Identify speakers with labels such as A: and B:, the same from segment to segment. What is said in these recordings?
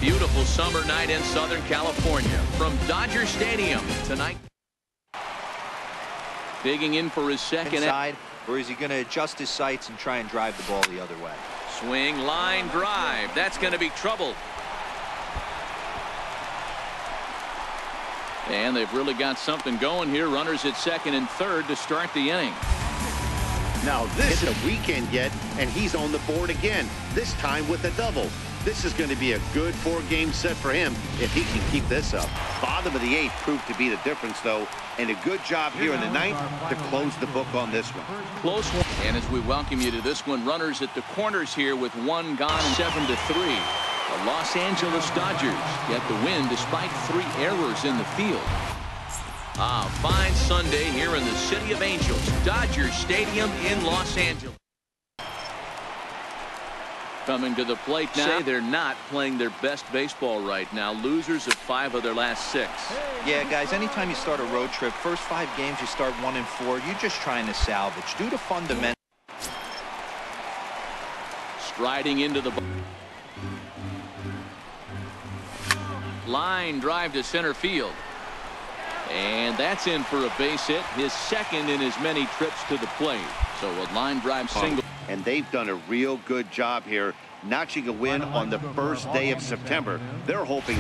A: Beautiful summer night in Southern California from Dodger Stadium tonight. Digging in for his second.
B: Inside, or is he going to adjust his sights and try and drive the ball the other way?
A: Swing, line drive. That's going to be trouble. And they've really got something going here. Runners at second and third to start the inning.
C: Now this is a weekend yet, and he's on the board again, this time with a double. This is going to be a good 4-game set for him if he can keep this up. Bottom of the 8th proved to be the difference, though, and a good job here in the 9th to close the book on this one.
A: Close one. And as we welcome you to this one, runners at the corners here with 1 gone, 7-3. The Los Angeles Dodgers get the win despite 3 errors in the field. A fine Sunday here in the City of Angels, Dodger Stadium in Los Angeles. Coming to the plate now. They're not playing their best baseball right now. Losers of 5 of their last 6.
B: Yeah, guys, anytime you start a road trip, first 5 games you start 1-4, you're just trying to salvage. Due to fundamentals.
A: Striding into the line drive to center field. And that's in for a base hit, his second in as many trips to the plate. So a line drive single.
C: And they've done a real good job here, notching a win on the first day of September. They're hoping.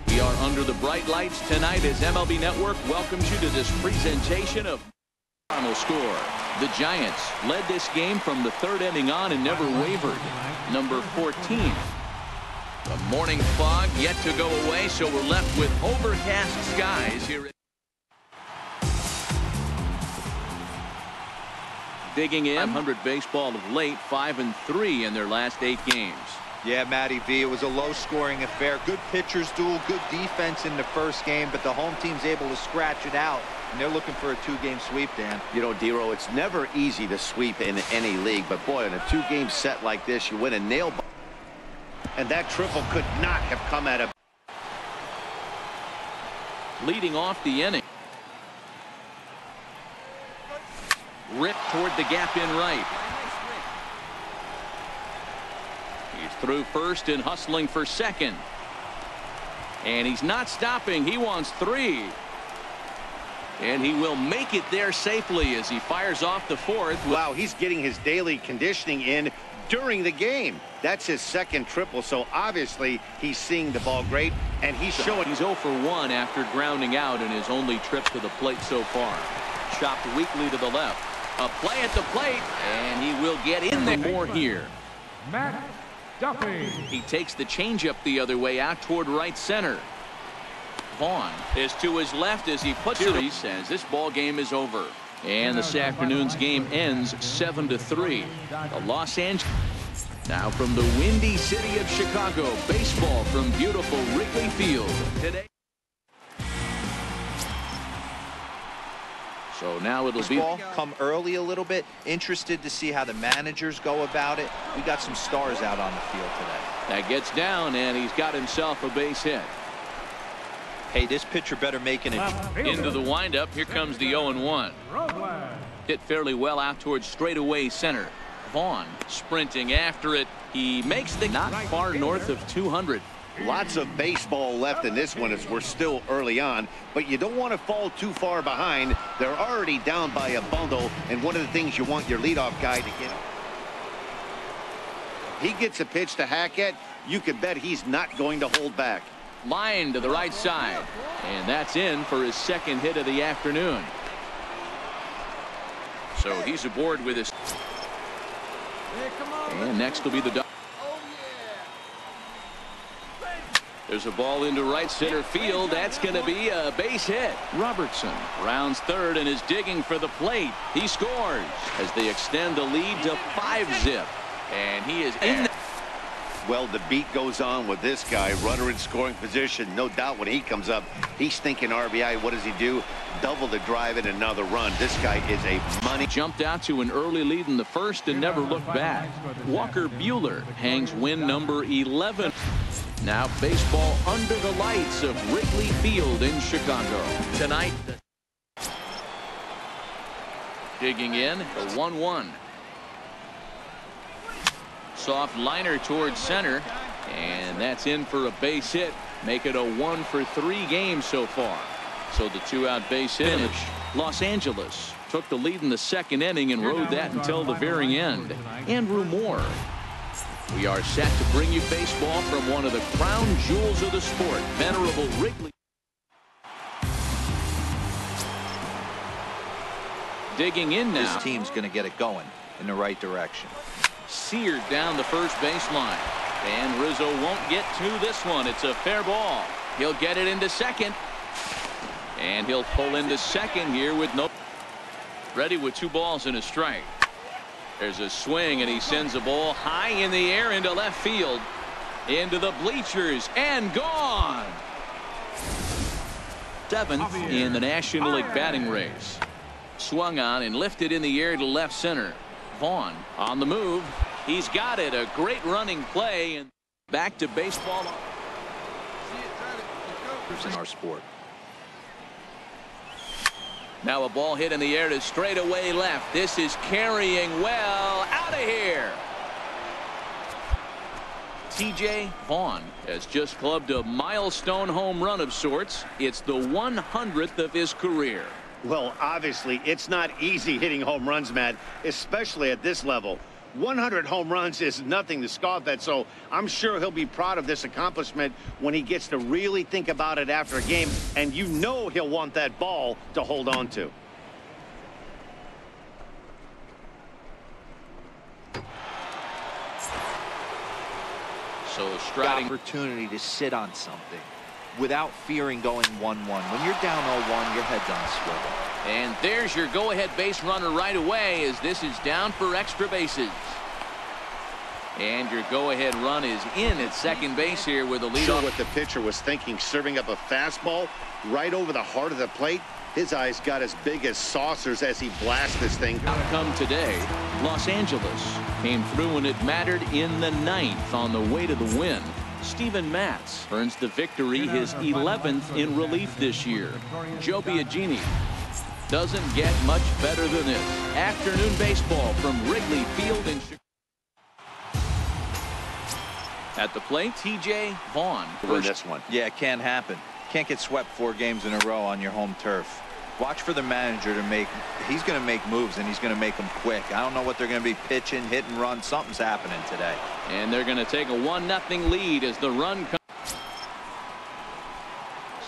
A: We are under the bright lights tonight as MLB Network welcomes you to this presentation of final score. The Giants led this game from the 3rd inning on and never wavered. Number 14. The morning fog yet to go away, so we're left with overcast skies here. Digging in 100 baseball of late, 5-3 in their last 8 games.
B: Yeah, Matty V, it was a low-scoring affair. Good pitchers duel, good defense in the first game, but the home team's able to scratch it out, and they're looking for a 2-game sweep, Dan.
C: You know, Dero, it's never easy to sweep in any league, but boy, in a 2-game set like this, you win a nail biter. And that triple could not have come at a.
A: Leading off the inning. Ripped toward the gap in right. He's through first and hustling for second. And he's not stopping. He wants 3. And he will make it there safely as he fires off the 4th.
C: Wow, he's getting his daily conditioning in during the game. That's his second triple, so obviously he's seeing the ball great, and he's showing.
A: He's 0 for 1 after grounding out in his only trip to the plate so far. Chopped weakly to the left. A play at the plate, and he will get in there more here.
D: Matt Duffy.
A: He takes the changeup the other way out toward right center. Vaughn is to his left as he puts it. He says this ball game is over. And this afternoon's game ends 7-3. The Los Angeles. Now from the windy city of Chicago, baseball from beautiful Wrigley Field today. So now it'll be
B: come early a little bit. Interested to see how the managers go about it. We got some stars out on the field today.
A: That gets down, and he's got himself a base hit.
B: Hey, this pitcher better make it
A: into the windup. Here comes the 0-1. Hit fairly well out towards straightaway center. Vaughn sprinting after it. He makes the not far north of 200.
C: Lots of baseball left in this one as we're still early on, but you don't want to fall too far behind. They're already down by a bundle, and one of the things you want your leadoff guy to get. He gets a pitch to Hackett. You can bet he's not going to hold back.
A: Line to the right side, and that's in for his second hit of the afternoon. So he's aboard with his. And next will be the. There's a ball into right center field. That's going to be a base hit. Robertson rounds third and is digging for the plate. He scores as they extend the lead to 5-zip. And he is in.
C: Well, the beat goes on with this guy. Runner in scoring position. No doubt when he comes up, he's thinking RBI. What does he do? Double the drive and another run. This guy is a money.
A: Jumped out to an early lead in the first and never looked back. Walker Buehler hangs win number 11. Now baseball under the lights of Wrigley Field in Chicago. Tonight, digging in, the 1-1. Soft liner towards center. And that's in for a base hit. Make it a 1-for-3 game so far. So the 2-out base hit finish. Los Angeles took the lead in the second inning and rode that until the very end. Andrew Moore. We are set to bring you baseball from one of the crown jewels of the sport, venerable Wrigley. Digging in now.
B: This team's going to get it going in the right direction.
A: Seared down the first baseline. And Rizzo won't get to this one. It's a fair ball. He'll get it into second. And he'll pull into second here with no. Ready with 2 balls and a strike. There's a swing and he sends a ball high in the air into left field. Into the bleachers and gone. 7th in the National League batting race. Swung on and lifted in the air to left center. Vaughn on the move. He's got it. A great running play and back to baseball.
B: In our sport.
A: Now a ball hit in the air to straightaway left. This is carrying well. Out of here. T.J. Vaughn has just clubbed a milestone home run of sorts. It's the 100th of his career.
C: Well, obviously, it's not easy hitting home runs, Matt, especially at this level. 100 home runs is nothing to scoff at, so I'm sure he'll be proud of this accomplishment when he gets to really think about it after a game, and you know he'll want that ball to hold on to.
A: So striding
B: Opportunity to sit on something without fearing going 1-1. When you're down 0-1, your head's on a swivel.
A: And there's your go-ahead base runner right away as this is down for extra bases. And your go-ahead run is in at second base here with a lead.
C: Sure what the pitcher was thinking, serving up a fastball right over the heart of the plate. His eyes got as big as saucers as he blasts this thing.
A: Outcome today, Los Angeles came through when it mattered in the 9th on the way to the win. Steven Matz earns the victory, his 11th in relief this year. Joe Biagini doesn't get much better than this. Afternoon baseball from Wrigley Field in Chicago. At the plate, T.J. Vaughn.
C: Win this one.
B: Yeah, it can't happen. Can't get swept 4 games in a row on your home turf. Watch for the manager to make. He's going to make moves, and he's going to make them quick. I don't know what they're going to be pitching, hit and run. Something's happening today.
A: And they're going to take a 1-0 lead as the run comes.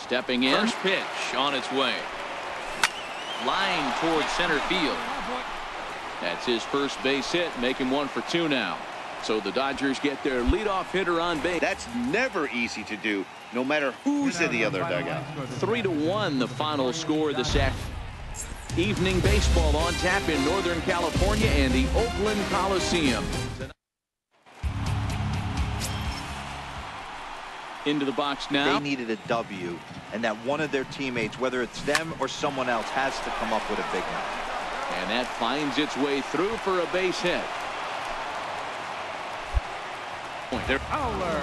A: Stepping in. First pitch on its way. Line towards center field. That's his first base hit. Make him 1 for 2 now. So the Dodgers get their leadoff hitter on base.
C: That's never easy to do, no matter who's in the other dugout.
A: 3-1 the final score this afternoon. Evening baseball on tap in Northern California and the Oakland Coliseum. Into the box now.
B: They needed a W, and that one of their teammates, whether it's them or someone else, has to come up with a big one.
A: And that finds its way through for a base hit.
D: Fowler.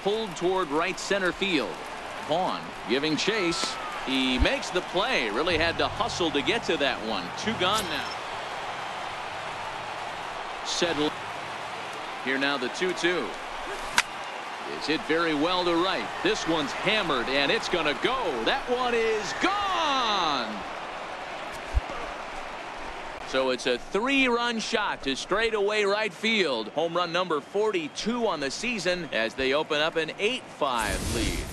A: Pulled toward right center field. Vaughn giving chase. He makes the play. Really had to hustle to get to that one. 2 gone now. Settle. Here now the 2-2. Is hit very well to right. This one's hammered and it's going to go. That one is gone. So it's a 3-run shot to straightaway right field. Home run number 42 on the season as they open up an 8-5 lead.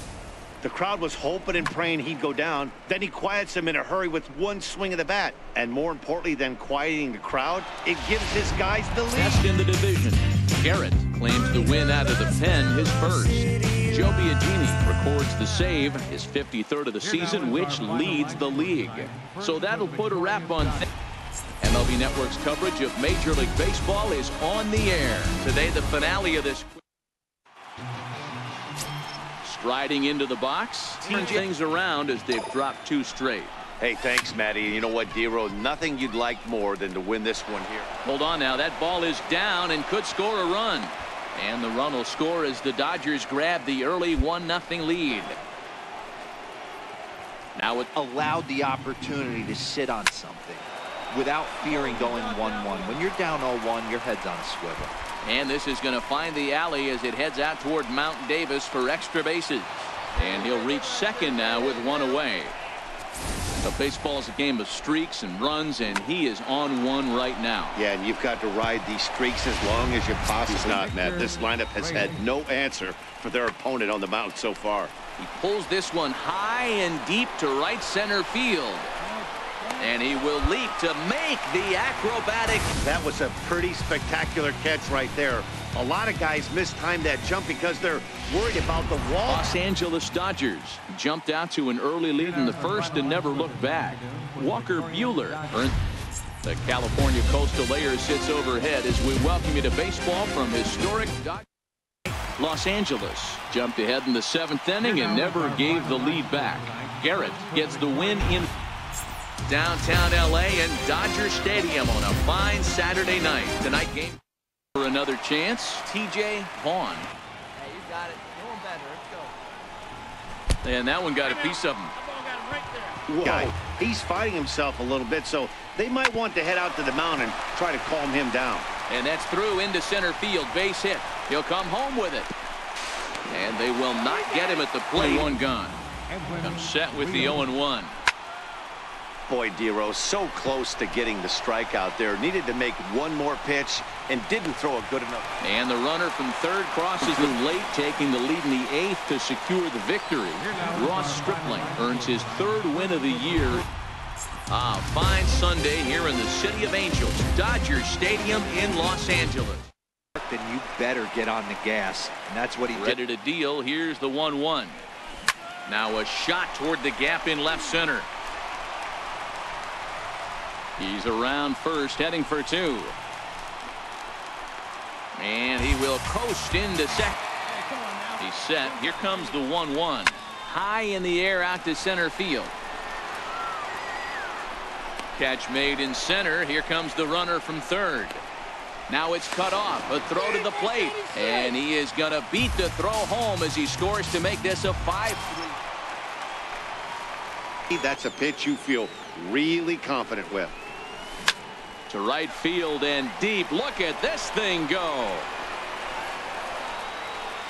C: The crowd was hoping and praying he'd go down. Then he quiets them in a hurry with 1 swing of the bat. And more importantly than quieting the crowd, it gives his guys the lead.
A: Best in the division. Garrett claims the win out of the pen, his first. Joe Biagini records the save, his 53rd of the season, which leads the league. So that'll put a wrap on MLB Network's coverage of Major League Baseball is on the air. Today, the finale of this. Striding into the box, turn things around as they've dropped 2 straight.
C: Hey, thanks, Matty. You know what, D-Row? Nothing you'd like more than to win this one here.
A: Hold on now. That ball is down and could score a run. And the run will score as the Dodgers grab the early 1-0 lead. Now it
B: allowed the opportunity to sit on something without fearing going 1-1. When you're down 0-1, your head's on a swivel.
A: And this is going to find the alley as it heads out toward Mount Davis for extra bases. And he'll reach second now with one away. But baseball is a game of streaks and runs, and he is on one right now.
C: Yeah, and you've got to ride these streaks as long as you possibly can. Not, Matt. This lineup has had no answer for their opponent on the mound so far.
A: He pulls this one high and deep to right center field. And he will leap to make the acrobatic.
C: That was a pretty spectacular catch right there. A lot of guys mistime that jump because they're worried about the wall.
A: Los Angeles Dodgers jumped out to an early lead in the first and never looked back. Walker Buehler earned. The California Coastal Layer sits overhead as we welcome you to baseball from historic Los Angeles. Jumped ahead in the 7th inning and never gave the lead back. Garrett gets the win in downtown LA and Dodger Stadium on a fine Saturday night. Tonight game for another chance. TJ Vaughn.
E: Hey, you got it. Doing better. Let's go.
A: And that one got a piece of him.
C: Whoa. He's fighting himself a little bit, so they might want to head out to the mound and try to calm him down.
A: And that's through into center field. Base hit. He'll come home with it. And they will not get him at the plate. One gone. I'm set with the 0-1.
C: Boy, Dero, so close to getting the strikeout there. Needed to make one more pitch and didn't throw a good enough.
A: And the runner from third crosses in late, taking the lead in the 8th to secure the victory. Ross Stripling earns his 3rd win of the year. A fine Sunday here in the City of Angels, Dodger Stadium in Los Angeles.
B: Then you better get on the gas, and that's what he did.
A: Ready to deal. Here's the 1-1. Now a shot toward the gap in left center. He's around first, heading for 2. And he will coast into second. He's set. Here comes the 1-1. High in the air out to center field. Catch made in center. Here comes the runner from third. Now it's cut off. A throw to the plate. And he is going to beat the throw home as he scores to make this a 5-3.
C: That's a pitch you feel really confident with.
A: To right field and deep. Look at this thing go.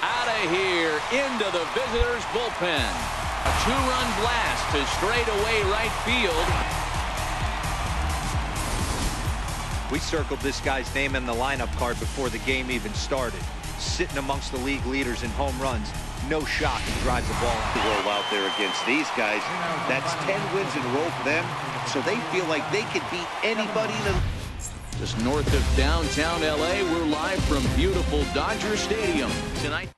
A: Out of here into the visitors' bullpen. A 2-run blast to straightaway right field.
B: We circled this guy's name in the lineup card before the game even started. Sitting amongst the league leaders in home runs. No shock he drives the ball out.
C: Roll out there against these guys. That's 10 wins in a row for them. So they feel like they could beat anybody in the...
A: Just north of downtown LA, we're live from beautiful Dodger Stadium tonight.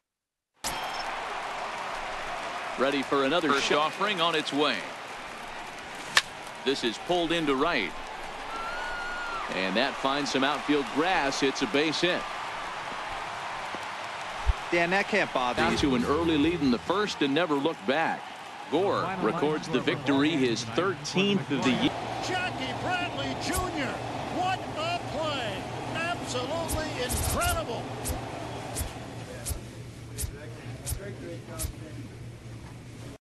A: Ready for another first offering on its way. This is pulled into right. And that finds some outfield grass. It's a base hit.
B: Dan, that can't bother you.
A: Down to an early lead in the first and never looked back. Gore records the victory, his 13th of the year.
F: Jackie Bradley Jr. What a play. Absolutely incredible.